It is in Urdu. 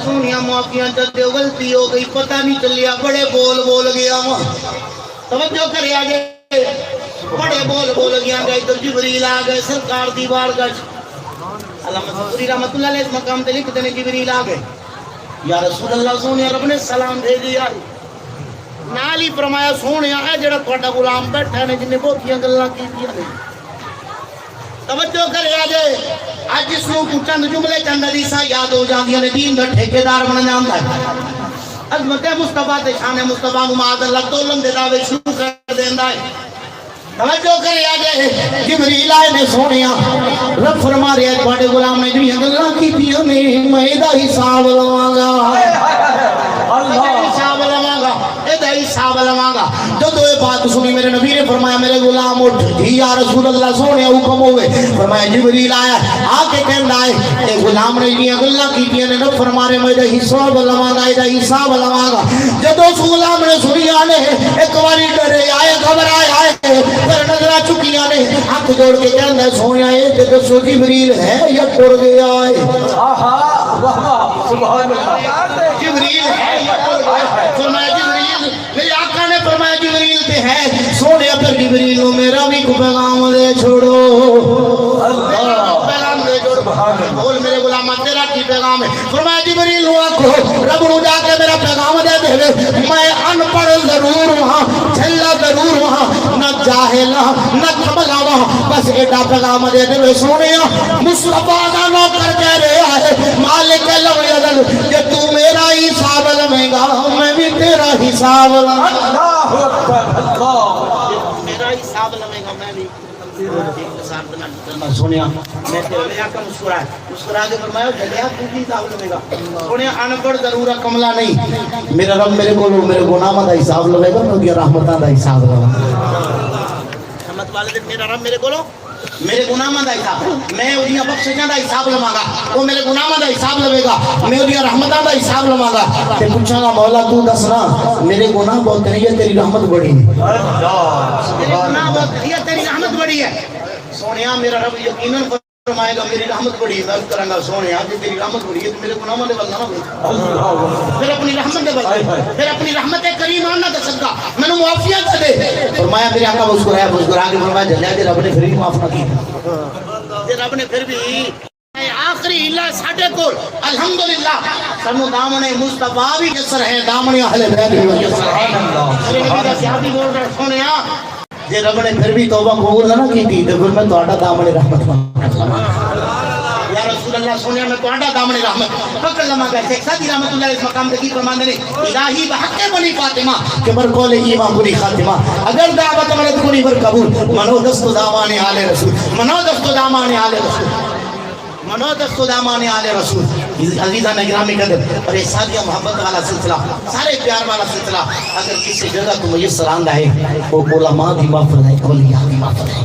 سونیا معافیاں چلتے غلطی ہو گئی پتہ نہیں چلیا بڑے بول گیا توجہ کرے آگے بڑے بول گیا گئے تو جبریل آ گئے سرکار دی بارگاہ علامہ پوری رحمت اللہ علیہ اس مقام تے لکھتے ہیں جبریل آ گئے یا رسول اللہ سونیا رب نے سلام دے دیا نال ہی فرمایا سونیا اے جڑا تہاڈا غلام بیٹھا نے جن نے بہتیاں گلاں کیتیاں نے توجہ کرے آجے آج جس کو چند جملے چند حدیثاں یاد ہو جاندیاں نے دین دا ٹھیکیدار بن جاندا ہے عظمت مصطفیٰ تے شان مصطفیٰ معاذ اللہ تولن دے دعوے شروع کر دیندا ہے توجہ کرے آجے جبریل آئے نے سونیا رب فرما رہے ہیں تواڈے غلام نے جڑیاں گلاں کیتیاں نے میں دا حساب لواں گا حساب لواں گا جب یہ بات سنی میرے نبی نے فرمایا میرے غلام اٹھ جی یا رسول اللہ سونے حکم ہوئے فرمایا جبریل آیا آ کے کہندا ہے اے غلام نے یہ گلاں کیتیاں نے رب فرما رہے میں حساب لواں گا اے حساب لواں گا جب اس غلام نے سنیا نے ایک باری ڈرے آئے گھبرائے آئے پھر نظر چکیاں نے ہاتھ جوڑ کے کہندا ہے سونیا اے تے دسو جبریل ہے یا ٹر گیا ہے سبحان اللہ جبریل ہے یا ٹر گیا فرمایا جبریل میرے آقا نے فرمایا جبریل تے ہے سونے پر جبریل نو میرا بھی کو پیغام دے چھوڑو پیغام دے چھوڑ بول میرے غلام تیرا کی پیغام ہے فرمایا جبریل نو آکھو رب نو جا کے میرا پیغام دے دے میں ان پڑھ ضرور ہاں جھلا ضرور ہاں نہ جاہل نہ کھبلا بس ایڈا پیغام دے دے سونیا مصطفیٰ دا نوکر کہہ رہا ہے مالک لو یزل کہ تو میرا حساب لے گا میں بھی تیرا حساب اللہ اکبر اللہ میرا حساب لے گا میں بھی سونیا میں تیرے آقا مسکرا کے فرمایا جلیا تو بھی حساب لے گا سونیا ان پڑھ ضرور کملا نہیں میرا رب میرے کو میرے گناہاں دا حساب لے گا میں رحمتاں دا حساب لے گا رحمت والے میرا رب میرے کو میرے گناہاں دا حساب میں اودیاں بخششاں دا حساب لواں گا وہ میرے گناہاں دا حساب لے گا میں اودیاں رحمتاں دا حساب لواں گا تے پوچھاں گا مولا تو دسنا میرے گناہ بہت نہیں ہے تیری رحمت بڑی ہے میرے گناہ بہت نہیں ہے تیری رحمت بڑی ہے سونیا میرا رب یقیناً فرمائے گا میری رحمت بڑی ہے میں کروں گا سونیا جی تیری رحمت بڑی ہے تو میرے گناہوں دے ول نہ پھر اپنی رحمت دے ول پھر اپنی رحمت کریم آنا دے صدقہ مینوں معافیت دے فرمایا میرے آقا مسکرا کے فرمایا جلیا جی رب نے پھر بھی معاف نہ کیتا جی رب نے پھر بھی آخری اللہ ساڈے کول الحمدللہ سانو دامن مصطفیٰ بھی یسر ہے دامن اہل بیت بھی یسر ہے میرے نبی دا صحابی بول رہے سونیا جے رب نے پھر بھی توبہ قبول نہ کیتی تے پھر میں تہاڈا دامن رحمت مانگدا یا رسول اللہ سونیا میں تہاڈا دامن رحمت پکڑ لواں گا شیخ سادی رحمت اللہ اس مقام تے کی فرماندے نے الہی بحق بنی فاطمہ کہ بر قول ایمان بری خاتمہ اگر دعوت مرد کنی بر قبول منو دست دامان آل رسول منو دست دامان آل رسول منو دست دامان آل رسول عزیزان اکرامی قدر اور یہ سادیہ محبت والا سلسلہ سارے پیار والا سلسلہ اگر کسی جگہ کو میسر آندا ہے وہ علماء بھی معاف فرمائے اولیاء بھی معاف فرمائے